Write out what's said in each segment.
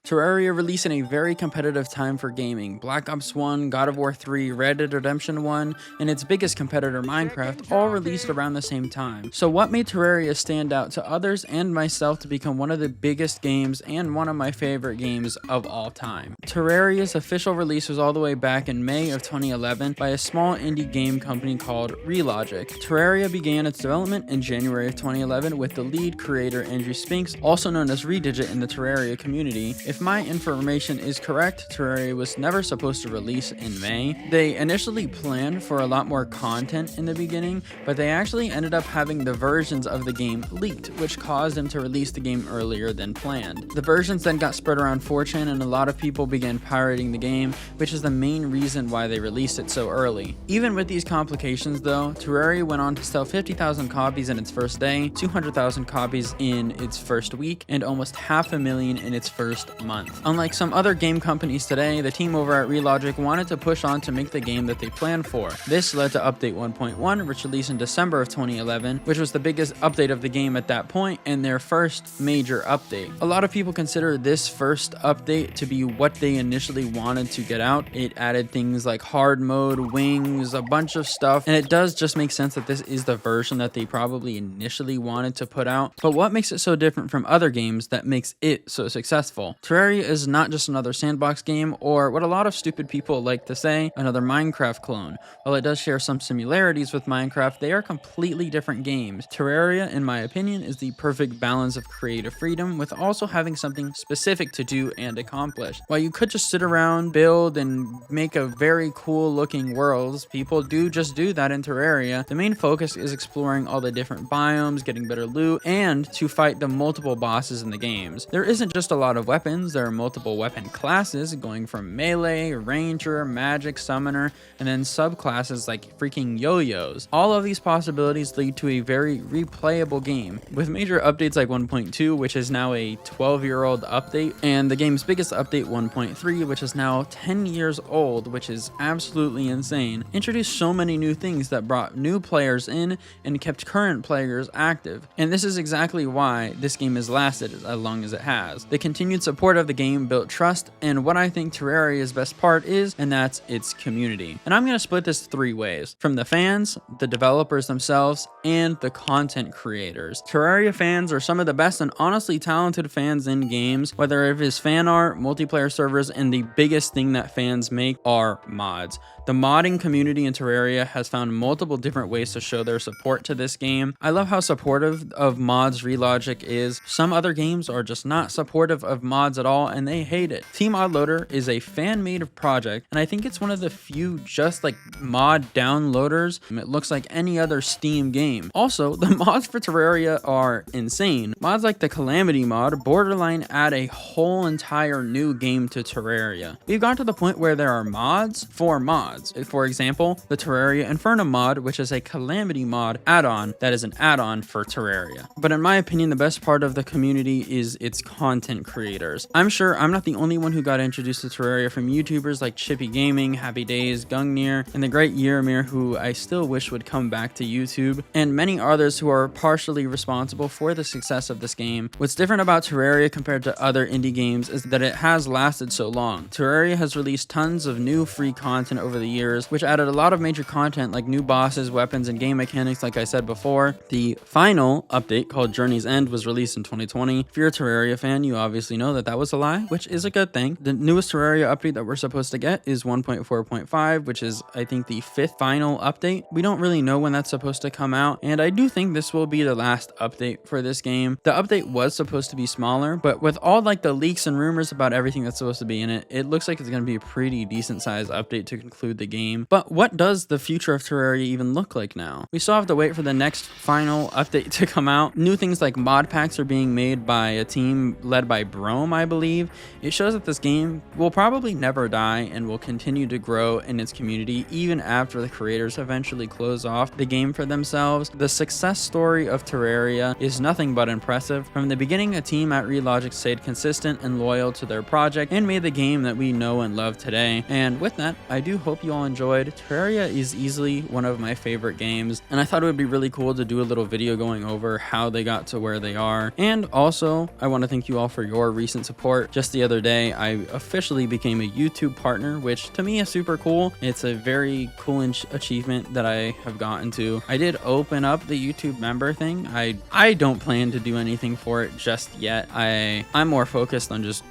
Terraria released in a very competitive time for gaming. Black Ops 1, God of War 3, Red Dead Redemption 1, and its biggest competitor Minecraft all released around the same time. So what made Terraria stand out to others and myself to become one of the biggest games and one of my favorite games of all time? Terraria's official release was all the way back in May of 2011 by a small indie game company called Relogic. Terraria began its development in January of 2011 with the lead creator Andrew Spinks, also known as Redigit in the Terraria community. If my information is correct, Terraria was never supposed to release in May. They initially planned for a lot more content in the beginning, but they actually ended up having the versions of the game leaked, which caused them to release the game earlier than planned. The versions then got spread around 4chan and a lot of people began pirating the game, which is the main reason why they released it so early. Even with these complications though, Terraria went on to sell 50,000 copies in its first day, 200,000 copies in its first week, and almost 500,000 in its first month. Unlike some other game companies today, the team over at Relogic wanted to push on to make the game that they planned for. This led to Update 1.1, which released in December of 2011, which was the biggest update of the game at that point and their first major update. A lot of people consider this first update to be what they initially wanted to get out. It added things like hard mode, wings, a bunch of stuff, and it does just make sense that this is the version that they probably initially wanted to put out. But what makes it so different from other games that makes it so successful? Terraria is not just another sandbox game, or what a lot of stupid people like to say, another Minecraft clone. While it does share some similarities with Minecraft, they are completely different games. Terraria, in my opinion, is the perfect balance of creative freedom with also having something specific to do and accomplish. While you could just sit around, build, and make a very cool looking worlds, people do just do that in Terraria. The main focus is exploring all the different biomes, getting better loot, and to fight the multiple bosses in the games. There isn't just a lot of weapons, there are multiple weapon classes going from melee, ranger, magic, summoner, and then subclasses like freaking yo-yos. All of these possibilities lead to a very replayable game. With major updates like 1.2, which is now a 12-year-old update, and the game's biggest update 1.3, which is now 10 years old, which is absolutely insane, introduced so many new things that brought new players in and kept current players active. And this is exactly why this game has lasted as long as it has. The continued support of the game built trust, and what I think Terraria's best part is, and that's its community. And I'm going to split this three ways: from the fans, the developers themselves, and the content creators. Terraria fans are some of the best and honestly talented fans in games, whether it is fan art, multiplayer servers, and the biggest thing that fans make are mods. The modding community in Terraria has found multiple different ways to show their support to this game. I love how supportive of mods Relogic is. Some other games are just not supportive of mods at all and they hate it. Team Loader is a fan-made project, and I think it's one of the few just like mod downloaders. It looks like any other Steam game. Also, the mods for Terraria are insane. Mods like the Calamity mod borderline add a whole entire new game to Terraria. We've got to the point where there are mods for mods. For example, the Terraria Inferno mod, which is a Calamity mod add-on that is an add-on for Terraria. But in my opinion, the best part of the community is its content creators. I'm sure I'm not the only one who got introduced to Terraria from YouTubers like Chippy Gaming, Happy Days, Gungnir, and the great Yeramir, who I still wish would come back to YouTube, and many others who are partially responsible for the success of this game. What's different about Terraria compared to other indie games is that it has lasted so long. Terraria has released tons of new free content over the years, which added a lot of major content like new bosses, weapons, and game mechanics like I said before. The final update, called Journey's End, was released in 2020. If you're a Terraria fan, you obviously know that that was a lie, which is a good thing. The newest Terraria update that we're supposed to get is 1.4.5, which is, I think, the fifth final update. We don't really know when that's supposed to come out, and I do think this will be the last update for this game. The update was supposed to be smaller, but with all like the leaks and rumors about everything that's supposed to be in it, it looks like it's going to be a pretty decent sized update to conclude the game. But what does the future of Terraria even look like now? We still have to wait for the next final update to come out. New things like mod packs are being made by a team led by Brome, I believe. It shows that this game will probably never die and will continue to grow in its community even after the creators eventually close off the game for themselves. The success story of Terraria is nothing but impressive. From the beginning, a team at Relogic stayed consistent and loyal to their project and made the game that we know and love today. And with that, I do hope you all enjoyed. Terraria is easily one of my favorite games, and I thought it would be really cool to do a little video going over how they got to where they are. And also, I want to thank you all for your recent support support. Just the other day, I officially became a YouTube partner, which to me is super cool. It's a very cool achievement that I have gotten to. I did open up the YouTube member thing. I don't plan to do anything for it just yet. I'm more focused on just,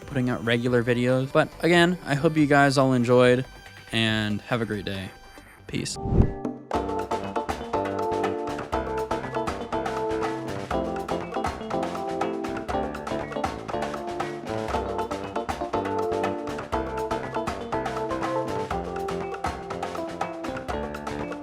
putting out regular videos. But again, I hope you guys all enjoyed and have a great day. Peace.